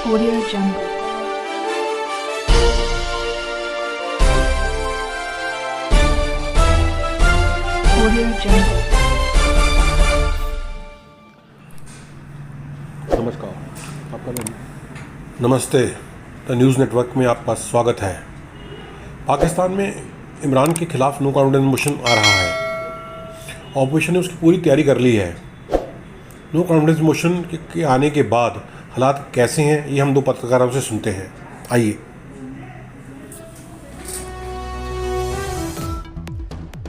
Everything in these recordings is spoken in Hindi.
Audio Jungle. Audio Jungle. नमस्कार, आपका नाम? नमस्ते, द न्यूज़ नेटवर्क में आपका स्वागत है। पाकिस्तान में इमरान के खिलाफ नो कॉन्फिडेंस मोशन आ रहा है। ऑपोजिशन ने उसकी पूरी तैयारी कर ली है। नो कॉन्फिडेंस मोशन के आने के बाद हालात कैसे हैं, ये हम दो पत्रकारों से सुनते हैं। आइए।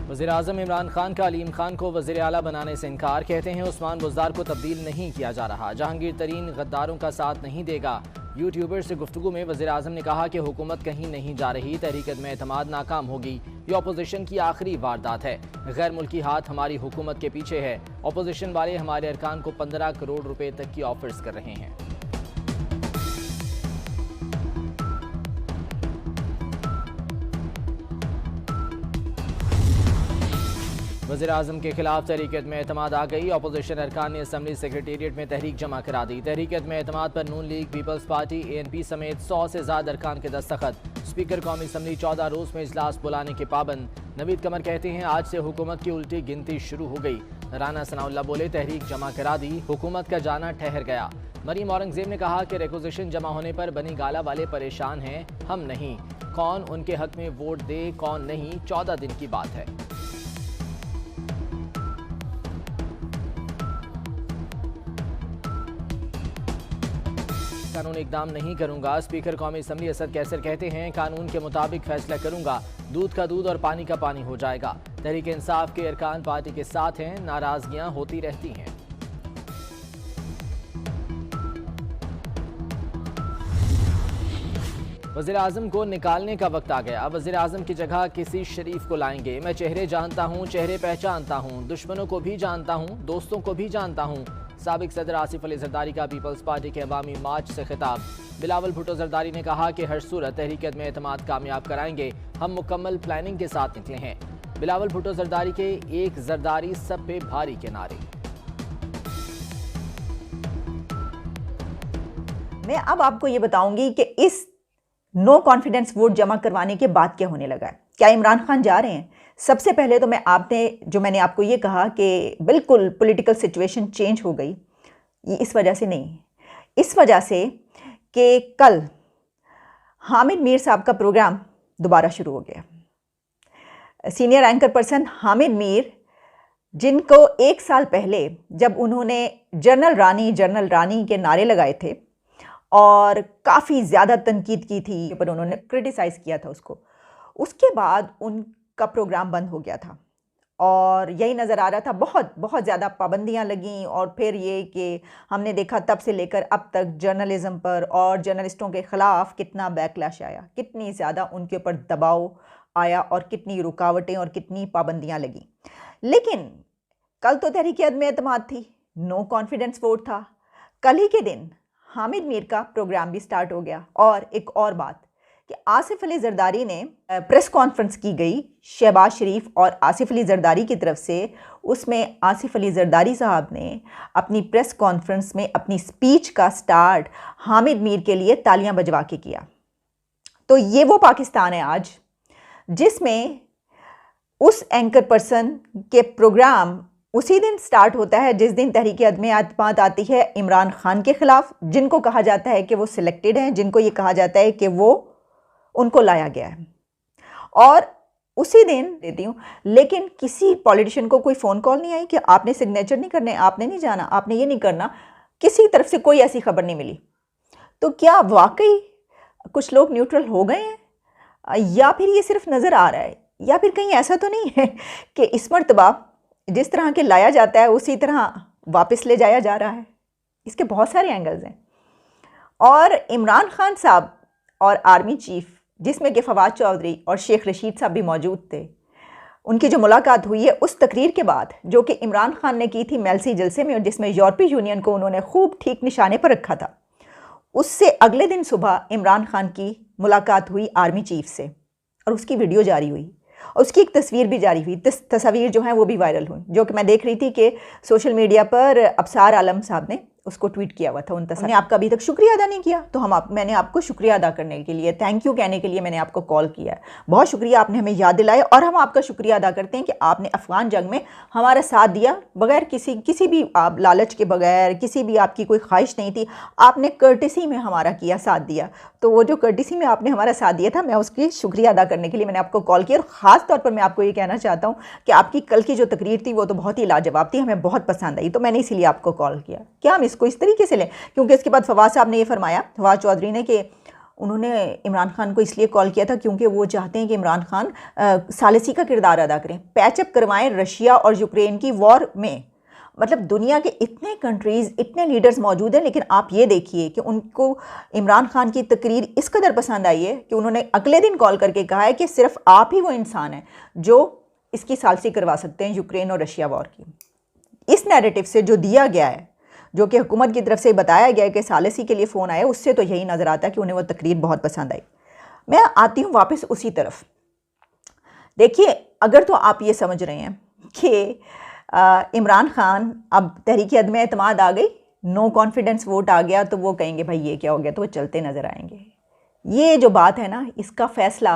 वज़ीर-ए-आज़म इमरान खान का अलीम खान को वज़ीर आला बनाने से इनकार, कहते हैं उस्मान बुज़दार को तब्दील नहीं किया जा रहा। जहांगीर तरीन गद्दारों का साथ नहीं देगा। यूट्यूबर से गुफ्तगू में वज़ीर-ए-आज़म ने कहा कि हुकूमत कहीं नहीं जा रही, तहरीक में एतमाद नाकाम होगी। ये अपोजिशन की आखिरी वारदात है। गैर मुल्की हाथ हमारी हुकूमत के पीछे है। अपोजिशन वाले हमारे अरकान को 15 करोड़ रुपए तक की ऑफर्स कर रहे हैं। वज़ीर-ए-आज़म के खिलाफ तहरीक में एतमाद आ गई। अपोजिशन अरकान ने असम्बली सेक्रेटेरिएट में तहरीक जमा करा दी। तहरीक में एतमाद पर नून लीग, पीपल्स पार्टी, ANP समेत 100 से ज्यादा अरकान के दस्तखत। स्पीकर कौमी असम्बली 14 रोज में इजलास बुलाने के पाबंद। नवीद कमर कहते हैं आज से हुकूमत की उल्टी गिनती शुरू हो गई। राना सनाउल्लाह बोले तहरीक जमा करा दी, हुकूमत का जाना ठहर गया। मरीम औरंगजेब ने कहा कि रिक्विजिशन जमा होने पर बनी गाला वाले परेशान हैं, हम नहीं। कौन उनके हक में वोट दे कौन नहीं, 14 दिन की बात है। कानून इकदाम नहीं करूंगा। स्पीकर कौमी असम्बली असद कैसर कहते हैं कानून के मुताबिक फैसला करूंगा, दूध का दूध और पानी का पानी हो जाएगा। तहरीक इंसाफ के अरकान पार्टी के साथ हैं, नाराजगियां होती रहती हैं। वज़ीर-ए-आज़म को निकालने का वक्त आ गया। वज़ीर-ए-आज़म की जगह किसी शरीफ को लाएंगे। मैं चेहरे जानता हूँ, चेहरे पहचानता हूँ, दुश्मनों को भी जानता हूँ, दोस्तों को भी जानता हूँ। साबिक सदर आसिफ अली जरदारी का पीपल्स पार्टी के अवामी मार्च से खिताब। बिलावल भुट्टो जरदारी ने कहा कि हर सूरत तहरीक में एतमाद कामयाब कराएंगे, हम मुकम्मल प्लानिंग के साथ निकले हैं। बिलावल भुट्टो जरदारी के एक जरदारी सब पे भारी के नारे। मैं अब आपको ये बताऊंगी कि इस नो कॉन्फिडेंस वोट जमा करवाने के बाद क्या होने लगा है। क्या इमरान खान जा रहे हैं? सबसे पहले तो मैंने आपको ये कहा कि बिल्कुल पॉलिटिकल सिचुएशन चेंज हो गई। ये इस वजह से नहीं, इस वजह से कि कल हामिद मीर साहब का प्रोग्राम दोबारा शुरू हो गया। Senior anchor person Hamid Mir, जिनको 1 साल पहले जब उन्होंने जनरल रानी के नारे लगाए थे और काफ़ी ज़्यादा तनकीद की थी, पर उन्होंने क्रिटिसाइज़ किया था उसके बाद उनका प्रोग्राम बंद हो गया था और यही नज़र आ रहा था। बहुत ज़्यादा पाबंदियां लगीं और फिर ये कि हमने देखा तब से लेकर अब तक जर्नलिज़म पर और जर्नलिस्टों के ख़िलाफ़ कितना बैकलैश आया, कितनी ज़्यादा उनके ऊपर दबाव आया और कितनी रुकावटें और कितनी पाबंदियां लगीं। लेकिन कल तो तहरीक में एतमाद थी, नो कॉन्फिडेंस वोट था। कल ही के दिन हामिद मीर का प्रोग्राम भी स्टार्ट हो गया। और एक और बात कि आसिफ अली जरदारी ने प्रेस कॉन्फ्रेंस की गई, शहबाज शरीफ और आसिफ अली जरदारी की तरफ से। उसमें आसिफ अली जरदारी साहब ने अपनी प्रेस कॉन्फ्रेंस में अपनी स्पीच का स्टार्ट हामिद मीर के लिए तालियां बजवा के किया। तो ये वो पाकिस्तान है आज जिसमें उस एंकर पर्सन के प्रोग्राम उसी दिन स्टार्ट होता है जिस दिन तहरीक में एतमाद आती है इमरान खान के ख़िलाफ़, जिनको कहा जाता है कि वो सिलेक्टेड हैं, जिनको ये कहा जाता है कि वो उनको लाया गया है। और उसी दिन देती हूँ, लेकिन किसी पॉलिटिशियन को कोई फ़ोन कॉल नहीं आई कि आपने सिग्नेचर नहीं करने, आपने नहीं जाना, आपने ये नहीं करना। किसी तरफ से कोई ऐसी खबर नहीं मिली। तो क्या वाकई कुछ लोग न्यूट्रल हो गए हैं या फिर ये सिर्फ नज़र आ रहा है, या फिर कहीं ऐसा तो नहीं है कि इस मरतबा जिस तरह के लाया जाता है उसी तरह वापस ले जाया जा रहा है? इसके बहुत सारे एंगल्स हैं। और इमरान खान साहब और आर्मी चीफ, जिसमें कि फवाद चौधरी और शेख रशीद साहब भी मौजूद थे, उनकी जो मुलाकात हुई है उस तकरीर के बाद जो कि इमरान खान ने की थी मेलसी जलसे में और जिसमें यूरोपीय यूनियन को उन्होंने खूब ठीक निशाने पर रखा था, उससे अगले दिन सुबह इमरान खान की मुलाकात हुई आर्मी चीफ से और उसकी वीडियो जारी हुई और उसकी एक तस्वीर भी जारी हुई। तस्वीर जो है वो भी वायरल हुई, जो कि मैं देख रही थी कि सोशल मीडिया पर अबसार आलम साहब ने उसको ट्वीट किया हुआ था हमने आपका अभी तक शुक्रिया अदा नहीं किया, तो मैंने आपको शुक्रिया अदा करने के लिए, थैंक यू कहने के लिए मैंने आपको कॉल किया है। बहुत शुक्रिया, आपने हमें याद दिलाया और हम आपका शुक्रिया अदा करते हैं कि आपने अफ़गान जंग में हमारा साथ दिया, बगैर किसी भी आप लालच के बगैर, किसी भी आपकी कोई ख्वाहिश नहीं थी, आपने कर्टिसी में हमारा किया, साथ दिया। तो वो जो कर्टिसी में आपने हमारा साथ दिया था, मैं उसकी शुक्रिया अदा करने के लिए मैंने आपको कॉल किया। और ख़ास तौर पर मैं आपको ये कहना चाहता हूँ कि आपकी कल की जो तकरीर थी वो तो बहुत ही लाजवाब थी, हमें बहुत पसंद आई, तो मैंने इसीलिए आपको कॉल किया। क्या हम इसको इस तरीके से लें? क्योंकि इसके बाद फवाद साहब ने ये फरमाया, फवाद चौधरी ने, कि उन्होंने इमरान खान को इसलिए कॉल किया था क्योंकि वो चाहते हैं कि इमरान खान सालिसी का किरदार अदा करें, पैचअप करवाएं रशिया और यूक्रेन की वॉर में। मतलब दुनिया के इतने कंट्रीज़, इतने लीडर्स मौजूद हैं, लेकिन आप ये देखिए कि उनको इमरान खान की तकरीर इस कदर पसंद आई है कि उन्होंने अगले दिन कॉल करके कहा है कि सिर्फ आप ही वो इंसान हैं जो इसकी सालसी करवा सकते हैं यूक्रेन और रशिया वॉर की। इस नैरेटिव से जो दिया गया है, जो कि हुकूमत की तरफ से बताया गया है कि सालसी के लिए फ़ोन आया, उससे तो यही नज़र आता है कि उन्हें वो तकरीर बहुत पसंद आई। मैं आती हूँ वापस उसी तरफ। देखिए, अगर तो आप ये समझ रहे हैं कि इमरान खान अब तहरीक अदम एतमाद आ गई, नो कॉन्फिडेंस वोट आ गया, तो वो कहेंगे भाई ये क्या हो गया, तो वो चलते नज़र आएंगे। ये जो बात है ना, इसका फ़ैसला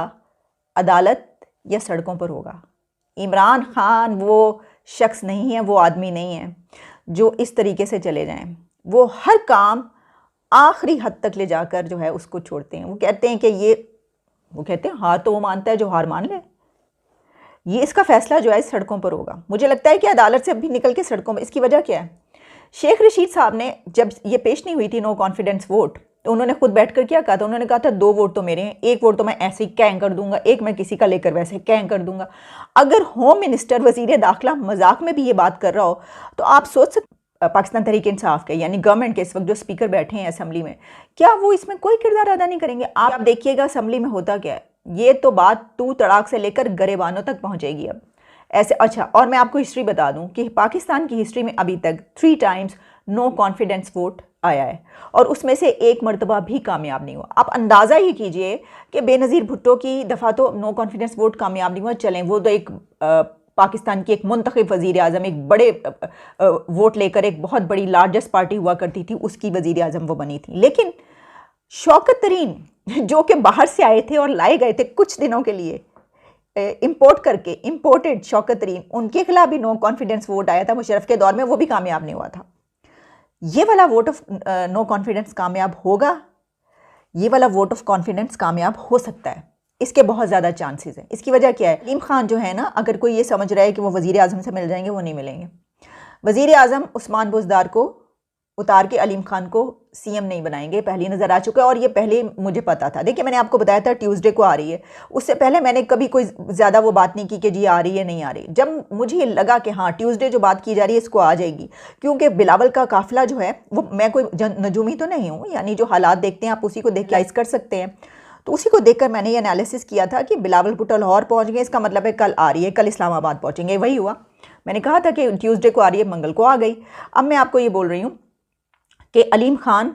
अदालत या सड़कों पर होगा। इमरान खान वो शख्स नहीं है, वो आदमी नहीं है जो इस तरीके से चले जाएं। वो हर काम आखिरी हद तक ले जाकर जो है उसको छोड़ते हैं। वो कहते हैं कि वो कहते हैं हार तो वो मानता है जो हार मान ले। ये इसका फैसला जो है सड़कों पर होगा। मुझे लगता है कि अदालत से अभी निकल के सड़कों पर, इसकी वजह क्या है? शेख रशीद साहब ने जब ये पेश नहीं हुई थी नो कॉन्फिडेंस वोट, तो उन्होंने खुद बैठकर क्या कहा था? उन्होंने कहा था 2 वोट तो मेरे हैं, 1 वोट तो मैं ऐसे ही कैं कर दूंगा, एक मैं किसी का लेकर वैसे कैं कर दूंगा। अगर होम मिनिस्टर, वजीर दाखिला मजाक में भी ये बात कर रहा हो, तो आप सोच सकते पाकिस्तान तहरीक इंसाफ के यानी गवर्नमेंट के इस वक्त जो स्पीकर बैठे हैं असेंबली में, क्या वो इसमें कोई किरदार अदा नहीं करेंगे? आप देखिएगा असेंबली में होता क्या है। ये तो बात तू तड़ाक से लेकर गरेबानों तक पहुंचेगी अब ऐसे। अच्छा, और मैं आपको हिस्ट्री बता दूं कि पाकिस्तान की हिस्ट्री में अभी तक 3 टाइम्स नो कॉन्फिडेंस वोट आया है और उसमें से 1 मरतबा भी कामयाब नहीं हुआ। आप अंदाज़ा ही कीजिए कि बेनज़ीर भुट्टो की दफ़ा तो नो कॉन्फिडेंस वोट कामयाब नहीं हुआ। चलें, वो तो एक पाकिस्तान की एक मुंतखब वज़ीर आज़म, एक बड़े वोट लेकर एक बहुत बड़ी लार्जेस्ट पार्टी हुआ करती थी, उसकी वज़ीर आज़म वो बनी थी। लेकिन शौकत तरीन जो कि बाहर से आए थे और लाए गए थे कुछ दिनों के लिए इंपोर्ट करके, इंपोर्टेड शौकत तरीन, उनके खिलाफ भी नो कॉन्फिडेंस वोट आया था मुशर्रफ के दौर में, वो भी कामयाब नहीं हुआ था। ये वाला वोट ऑफ नो कॉन्फिडेंस कामयाब होगा, ये वाला वोट ऑफ कॉन्फिडेंस कामयाब हो सकता है। इसके बहुत ज़्यादा चांसेस हैं। इसकी वजह क्या है? अलीम खान जो है ना, अगर कोई ये समझ रहा है कि वो वज़ीर आज़म से मिल जाएंगे, वो नहीं मिलेंगे। वज़ीर आज़म उस्मान बुज़दार को उतार के अलीम खान को सीएम नहीं बनाएंगे, पहली नज़र आ चुका है और ये पहले मुझे पता था। देखिए, मैंने आपको बताया था ट्यूसडे को आ रही है, उससे पहले मैंने कभी कोई ज़्यादा वो बात नहीं की कि जी आ रही है नहीं आ रही। जब मुझे ये लगा कि हाँ ट्यूसडे जो बात की जा रही है इसको आ जाएगी, क्योंकि बिलावल का काफिला जो है वो, मैं कोई नजूमी तो नहीं हूँ, यानी जो हालात देखते हैं आप उसी को देख के कर सकते हैं, तो उसी को देखकर मैंने ये एनालिसिस किया था कि बिलावल भुट्टो लाहौर पहुँच गए, इसका मतलब है कल आ रही है, कल इस्लामाबाद पहुँचेंगे। वही हुआ, मैंने कहा था कि ट्यूसडे को आ रही है, मंगल को आ गई। अब मैं आपको ये बोल रही हूँ कि अलीम खान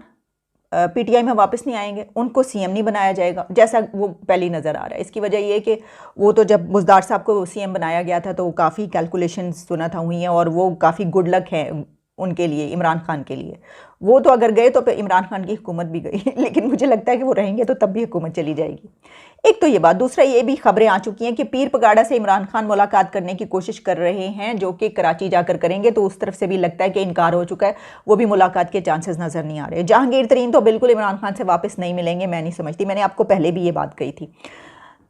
पीटीआई में वापस नहीं आएंगे, उनको सीएम नहीं बनाया जाएगा जैसा वो पहली नज़र आ रहा है। इसकी वजह ये है कि वो तो जब बुज़दार साहब को सीएम बनाया गया था तो काफ़ी कैलकुलेशन सुना था हुई हैं और वो काफ़ी गुड लक है उनके लिए, इमरान खान के लिए। वो तो अगर गए तो फिर इमरान खान की हुकूमत भी गई लेकिन मुझे लगता है कि वो रहेंगे तो तब भी हुकूमत चली जाएगी। एक तो ये बात, दूसरा ये भी खबरें आ चुकी हैं कि पीर पगाड़ा से इमरान खान मुलाकात करने की कोशिश कर रहे हैं, जो कि कराची जाकर करेंगे, तो उस तरफ से भी लगता है कि इनकार हो चुका है, वो भी मुलाकात के चांसेस नज़र नहीं आ रहे। जहांगीर तरीन तो बिल्कुल इमरान खान से वापस नहीं मिलेंगे, मैं नहीं समझती, मैंने आपको पहले भी ये बात कही थी।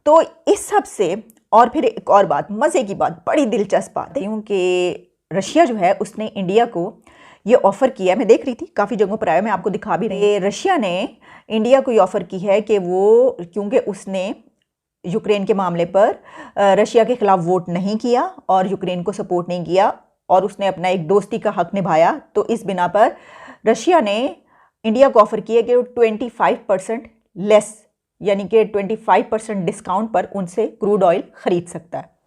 तो इस सब से, और फिर एक और बात, मज़े की बात, बड़ी दिलचस्प बात है कि रशिया जो है उसने इंडिया को ये ऑफ़र किया है, मैं देख रही थी काफ़ी जगहों पर आया, मैं आपको दिखा भी रही हूँ। रशिया ने इंडिया को ये ऑफ़र की है कि वो, क्योंकि उसने यूक्रेन के मामले पर रशिया के ख़िलाफ़ वोट नहीं किया और यूक्रेन को सपोर्ट नहीं किया और उसने अपना एक दोस्ती का हक़ निभाया, तो इस बिना पर रशिया ने इंडिया को ऑफ़र किया कि 25% लेस, यानी कि 25% डिस्काउंट पर उनसे क्रूड ऑयल ख़रीद सकता है।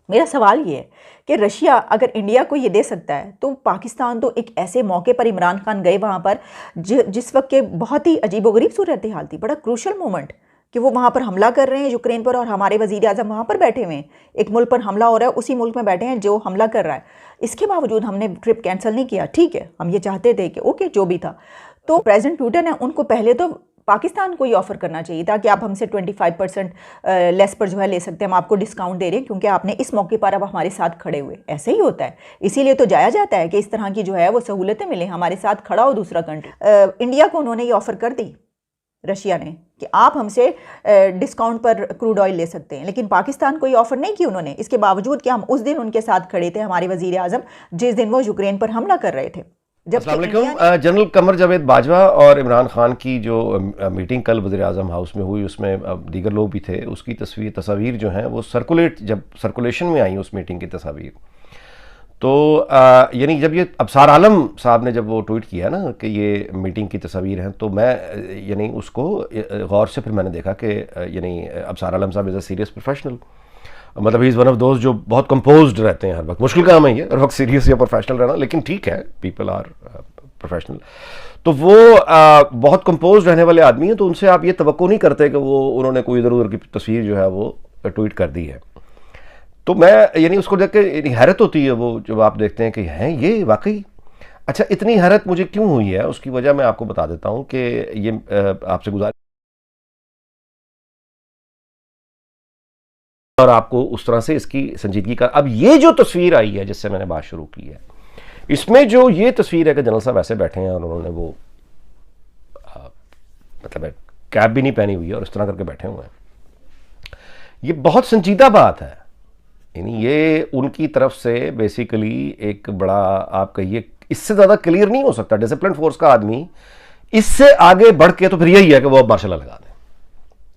मेरा सवाल ये है कि रशिया अगर इंडिया को ये दे सकता है, तो पाकिस्तान तो एक ऐसे मौके पर, इमरान खान गए वहाँ पर जिस वक्त के बहुत ही अजीबोगरीब सूरत हाल थी, बड़ा क्रूशल मोमेंट, कि वो वहाँ पर हमला कर रहे हैं यूक्रेन पर और हमारे वज़ीर आज़म वहाँ पर बैठे हुए हैं। एक मुल्क पर हमला हो रहा है, उसी मुल्क में बैठे हैं जो हमला कर रहा है। इसके बावजूद हमने ट्रिप कैंसिल नहीं किया। ठीक है, हम ये चाहते थे कि ओके जो भी था। तो प्रेसिडेंट पुतिन है, उनको पहले तो पाकिस्तान को ही ऑफ़र करना चाहिए था कि आप हमसे 25% लेस पर जो है ले सकते हैं, हम आपको डिस्काउंट दे रहे हैं क्योंकि आपने इस मौके पर अब हमारे साथ खड़े हुए। ऐसे ही होता है, इसीलिए तो जाया जाता है कि इस तरह की जो है वो सहूलतें मिलें, हमारे साथ खड़ा हो दूसरा कंट्री। इंडिया को उन्होंने ये ऑफ़र कर दी, रशिया ने, कि आप हमसे डिस्काउंट पर क्रूड ऑयल ले सकते हैं, लेकिन पाकिस्तान को ये ऑफ़र नहीं की उन्होंने। इसके बावजूद कि हम उस दिन उनके साथ खड़े थे, हमारे वज़ीर आज़म, जिस दिन वो यूक्रेन पर हमला कर रहे थे। अस्सलाम वालेकुम। जनरल कमर जावेद बाजवा और इमरान खान की जो मीटिंग कल वज़ीर आज़म हाउस में हुई, उसमें दीगर लोग भी थे, उसकी तस्वीर जो हैं वो जब सर्कुलेशन में आई उस मीटिंग की तस्वीर, तो यानी जब ये अबसार आलम साहब ने जब वो ट्वीट किया ना कि ये मीटिंग की तस्वीर हैं, तो मैं यानी उसको गौर से फिर मैंने देखा कि यानी अबसार आलम साहब इज़ अ सीरियस प्रोफेशनल, मतलब ही इज़ वन ऑफ दोस्त जो बहुत कंपोज्ड रहते हैं हर वक्त। मुश्किल काम है ये हर वक्त सीरियस या प्रोफेशनल रहना, लेकिन ठीक है, पीपल आर प्रोफेशनल। तो वो बहुत कंपोज्ड रहने वाले आदमी हैं, तो उनसे आप ये तवक्को नहीं करते कि वो उन्होंने कोई इधर उधर की तस्वीर जो है वो ट्वीट कर दी है। तो मैं यानी उसको देख के हैरत होती है वो जब आप देखते हैं कि हैं ये वाकई। अच्छा, इतनी हैरत मुझे क्यों हुई है उसकी वजह मैं आपको बता देता हूँ कि ये आपसे गुजारिश और आपको उस तरह से इसकी संजीदगी का। अब ये जो तस्वीर आई है जिससे मैंने बात शुरू की है, इसमें जो ये तस्वीर है कि जनरल साहब ऐसे बैठे हैं और उन्होंने वो मतलब कैप भी नहीं पहनी हुई है और इस तरह करके बैठे हुए हैं, ये बहुत संजीदा बात है। यानी ये उनकी तरफ से बेसिकली एक बड़ा, आप कहिए, इससे ज़्यादा क्लियर नहीं हो सकता। डिसिप्लिन फोर्स का आदमी इससे आगे बढ़ के तो फिर यही है कि वो अब मार्शल लगा दें।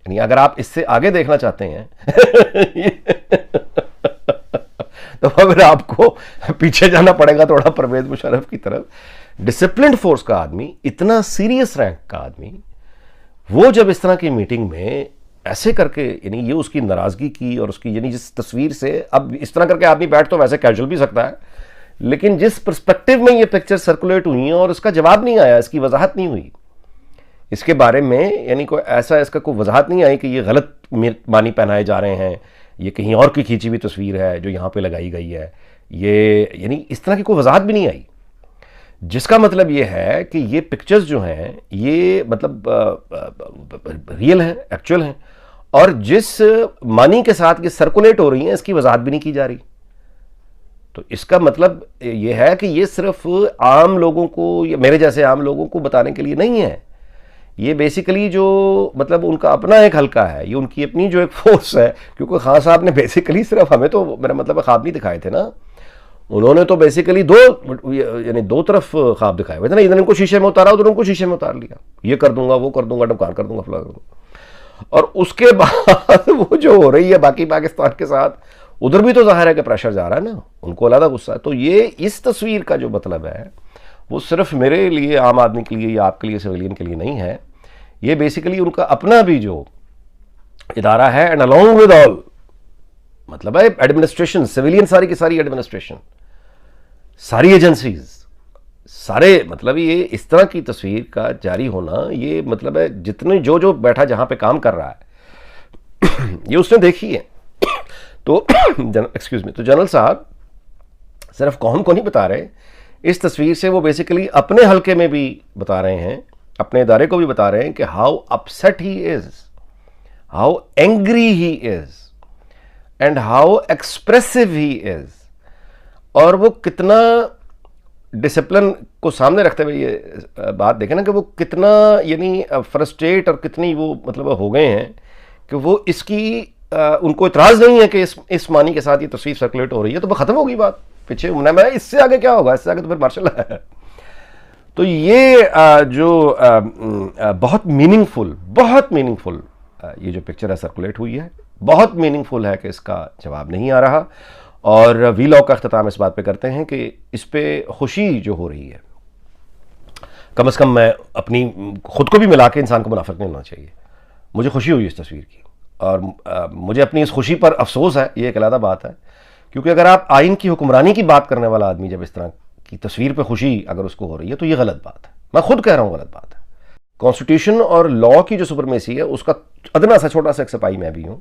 यानी अगर आप इससे आगे देखना चाहते हैं तो फिर आपको पीछे जाना पड़ेगा थोड़ा परवेज मुशर्रफ की तरफ। डिसिप्लिन फोर्स का आदमी, इतना सीरियस रैंक का आदमी, वो जब इस तरह की मीटिंग में ऐसे करके, यानी ये उसकी नाराज़गी की और उसकी, यानी जिस तस्वीर से, अब इस तरह करके आदमी बैठ तो वैसे कैजुअल भी सकता है, लेकिन जिस पर्सपेक्टिव में ये पिक्चर सर्कुलेट हुई हैं और इसका जवाब नहीं आया, इसकी वजाहत नहीं हुई इसके बारे में, यानी कोई ऐसा इसका कोई वजाहत नहीं आई कि ये गलत मानी पहनाए जा रहे हैं, ये कहीं और की खींची हुई तस्वीर है जो यहाँ पे लगाई गई है, ये यानी इस तरह की कोई वजाहत भी नहीं आई। जिसका मतलब ये है कि ये पिक्चर्स जो हैं ये मतलब रियल हैं, एक्चुअल हैं, और जिस मानी के साथ ये सर्कुलेट हो रही हैं इसकी वजाहत भी नहीं की जा रही। तो इसका मतलब ये है कि ये सिर्फ आम लोगों को या मेरे जैसे आम लोगों को बताने के लिए नहीं है, ये बेसिकली जो मतलब उनका अपना एक हल्का है, ये उनकी अपनी जो एक फोर्स है। क्योंकि खान साहब ने बेसिकली सिर्फ हमें तो, मेरा मतलब ख्वाब नहीं दिखाए थे ना, उन्होंने तो बेसिकली दो तरफ ख्वाब दिखाए हुए थे ना। इधर इनको शीशे में उतारा, उधर उनको शीशे में उतार लिया, ये कर दूंगा, वो कर दूंगा, ढमकान कर दूंगा, फला कर दूंगा। और उसके बाद वो जो हो रही है बाकी पाकिस्तान के साथ, उधर भी तो जाहिर है कि प्रेशर जा रहा है ना, उनको अलग गुस्सा है। तो ये इस तस्वीर का जो मतलब है वो सिर्फ मेरे लिए, आम आदमी के लिए या आपके लिए, सिविलियन के लिए नहीं है, ये बेसिकली उनका अपना भी जो इदारा है, एंड अलॉन्ग विद ऑल, मतलब है एडमिनिस्ट्रेशन, सिविलियन सारी की सारी एडमिनिस्ट्रेशन, सारी एजेंसीज, सारे, मतलब ये इस तरह की तस्वीर का जारी होना, ये मतलब है जितने जो बैठा जहां पे काम कर रहा है ये उसने देखी है। तो एक्सक्यूज मी, तो जनरल साहब सिर्फ कौम को नहीं बता रहे, इस तस्वीर से वो बेसिकली अपने हल्के में भी बता रहे हैं, अपने इदारे को भी बता रहे हैं कि how upset he is, how angry he is, and how expressive he is, और वो कितना डिसिप्लिन को सामने रखते हुए ये बात देखें ना कि वो कितना यानी फ्रस्ट्रेट और कितनी वो मतलब हो गए हैं कि वो इसकी उनको इतराज़ नहीं है कि इस मानी के साथ ये तस्वीर सर्कुलेट हो रही है, तो वो ख़त्म होगी बात, पीछे मैं इससे आगे क्या होगा, इससे आगे तो फिर मार्शल है। तो ये जो बहुत मीनिंगफुल ये जो पिक्चर है सर्कुलेट हुई है, बहुत मीनिंगफुल है कि इसका जवाब नहीं आ रहा। और वी लॉग का अख्ताम इस बात पे करते हैं कि इस पे खुशी जो हो रही है, कम से कम मैं अपनी खुद को भी मिला के इंसान को मुनाफिक नहीं होना चाहिए, मुझे खुशी हुई इस तस्वीर की, और मुझे अपनी इस खुशी पर अफसोस है, ये एक अलग बात है। क्योंकि अगर आप आइन की हुक्मरानी की बात करने वाला आदमी जब इस तरह की तस्वीर पे खुशी अगर उसको हो रही है तो ये गलत बात है, मैं खुद कह रहा हूँ गलत बात है। कॉन्स्टिट्यूशन और लॉ की जो सुपरमेसी है उसका अदना सा छोटा सा एक सिपाही मैं भी हूं,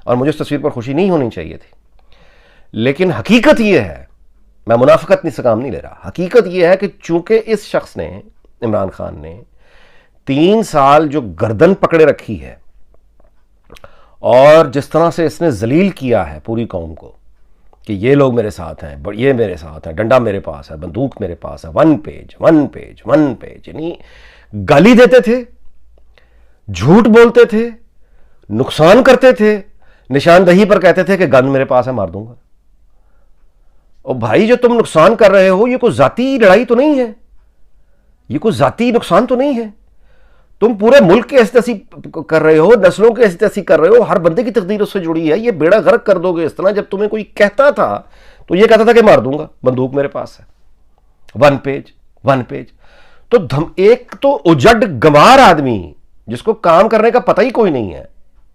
और मुझे इस तस्वीर पर खुशी नहीं होनी चाहिए थी। लेकिन हकीकत यह है, मैं मुनाफिकत से काम नहीं ले रहा, हकीकत यह है कि चूंकि इस शख्स ने, इमरान खान ने 3 साल जो गर्दन पकड़े रखी है और जिस तरह से इसने जलील किया है पूरी कौम को कि ये लोग मेरे साथ हैं, ये मेरे साथ हैं, डंडा मेरे पास है, बंदूक मेरे पास है, 1 पेज, यानी गाली देते थे, झूठ बोलते थे, नुकसान करते थे, निशानदही पर कहते थे कि गन मेरे पास है, मार दूंगा। और भाई जो तुम नुकसान कर रहे हो ये कोई जाती लड़ाई तो नहीं है, ये कोई जाती नुकसान तो नहीं है, तुम पूरे मुल्क के ऐसी कर रहे हो, नस्लों के ऐसी कर रहे हो, हर बंदे की तकदीर उससे जुड़ी है, ये बेड़ा गर्क कर दोगे इस तरह। जब तुम्हें कोई कहता था तो ये कहता था कि मार दूंगा, बंदूक मेरे पास है, 1 पेज। तो एक तो उजड़ गंवार आदमी जिसको काम करने का पता ही कोई नहीं है,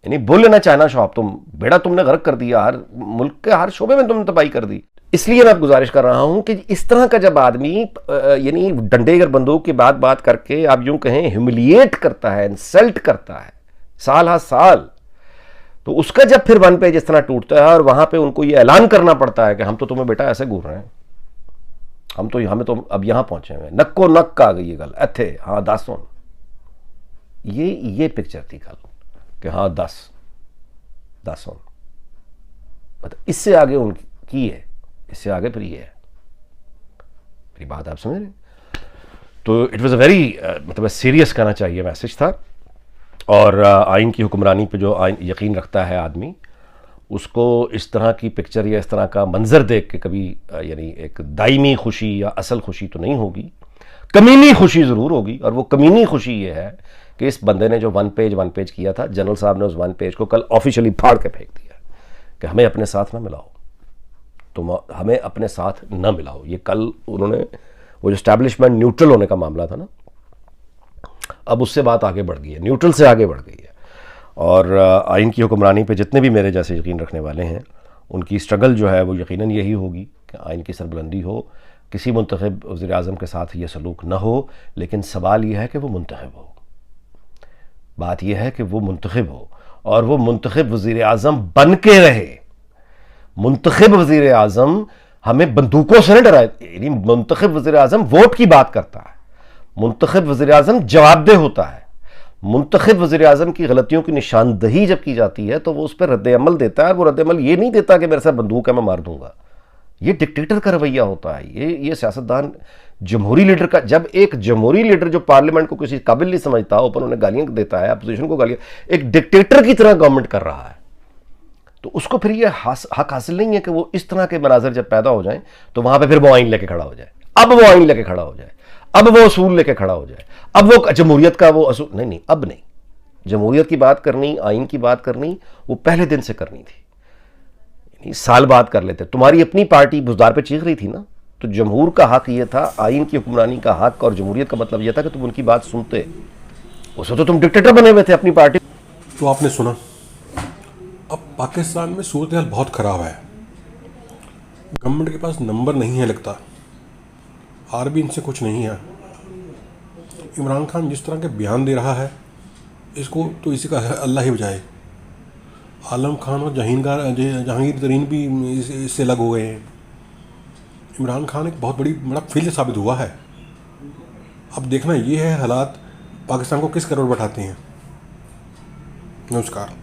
यानी bull in a China shop, तुम बेड़ा तुमने गर्क कर दिया, हर मुल्क के हर शोबे में तुमने तबाही कर दी। इसलिए मैं गुजारिश कर रहा हूं कि इस तरह का जब आदमी यानी डंडे और बंदूक की बात करके आप यूं कहें ह्यूमिलिएट करता है, इंसल्ट करता है साल हर साल, तो उसका जब फिर 1 पेज इस तरह टूटता है और वहां पे उनको ये ऐलान करना पड़ता है कि हम तो तुम्हें बेटा ऐसे घूर रहे हैं, हमें तो अब यहां पहुंचे हुए, नक्को नक आ गई ये गल इत्थे, हाँ 10 सुन, ये पिक्चर थी कल कि हाँ 10 सुन, मतलब इससे आगे उनकी है, इससे आगे फिर ये है, मेरी बात आप समझ रहे। तो इट वॉज अ वेरी मतलब सीरियस कहना चाहिए मैसेज था। और आइन की हुक्मरानी पे जो आइन यकीन रखता है आदमी, उसको इस तरह की पिक्चर या इस तरह का मंजर देख के कभी यानी एक दायमी खुशी या असल खुशी तो नहीं होगी, कमीनी खुशी ज़रूर होगी। और वो कमीनी खुशी ये है कि इस बंदे ने जो 1 पेज किया था, जनरल साहब ने उस 1 पेज को कल ऑफिशियली फाड़ के फेंक दिया कि हमें अपने साथ ना मिलाओ, तुम हमें अपने साथ न मिलाओ। ये कल उन्होंने वो जो एस्टैब्लिशमेंट न्यूट्रल होने का मामला था ना, अब उससे बात आगे बढ़ गई है, न्यूट्रल से आगे बढ़ गई है। और आइन की हुक्मरानी पे जितने भी मेरे जैसे यकीन रखने वाले हैं, उनकी स्ट्रगल जो है वो यकीनन यही होगी कि आइन की सरबुलंदी हो, किसी मुंतखब वज़ीर आज़म के साथ ये सलूक न हो। लेकिन सवाल यह है कि वो मुंतखब हो, बात यह है कि वो मुंतखब हो और वो मुंतखब वज़ीर आज़म बन के रहे। मुंतखब वज़ीर आज़म हमें बंदूकों से नहीं डराए, यानी मुंतखब वज़ीर आज़म वोट की बात करता है, मुंतखब वज़ीर आज़म जवाबदेह होता है, मुंतखब वज़ीर आज़म की गलतियों की निशानदही जब की जाती है तो वो उस पर रद्द-ए-अमल देता है। वो रद्द-ए-अमल ये नहीं देता कि मेरे साथ बंदूक है मैं मार दूंगा, ये डिक्टेटर का रवैया होता है। ये सियासतदान जमहूरी लीडर का, जब एक जमहूरी लीडर जो पार्लियामेंट को किसी काबिल नहीं समझता, ऊपर उन्हें गालियां देता है, अपोजिशन को गालियां, एक डिक्टेटर की तरह गवर्नमेंट कर रहा है, तो उसको फिर ये हक हासिल नहीं है कि वो इस तरह के मनाजर जब पैदा हो जाए तो वहां पे फिर वो आइन लेके खड़ा हो जाए, अब वो आइन लेके खड़ा हो जाए, अब वो असूल लेके खड़ा हो जाए, अब वो जमहूरियत का वो असूल नहीं, अब नहीं। जमहूरियत की बात करनी, आइन की बात करनी, वो पहले दिन से करनी थी, यानी साल बाद कर लेते। तुम्हारी अपनी पार्टी बुज़दार पे चीख रही थी ना, तो जमहूर का हक ये था, आइन की हुक्मरानी का हक और जमहूरियत का मतलब यह था कि तुम उनकी बात सुनते। उसमें तो तुम डिक्टेटर बने हुए थे अपनी पार्टी। तो आपने सुना, अब पाकिस्तान में सूरत हाल बहुत ख़राब है, गवर्नमेंट के पास नंबर नहीं है, लगता आरबी इनसे कुछ नहीं है। इमरान खान जिस तरह के बयान दे रहा है, इसको तो इसी का अल्लाह ही बचाए। आलम खान और जहांगीर तरीन भी इससे अलग हो गए हैं। इमरान खान एक बहुत बड़ा फेलियर साबित हुआ है। अब देखना ये है हालात पाकिस्तान को किस करोड़ बैठाते हैं। नमस्कार।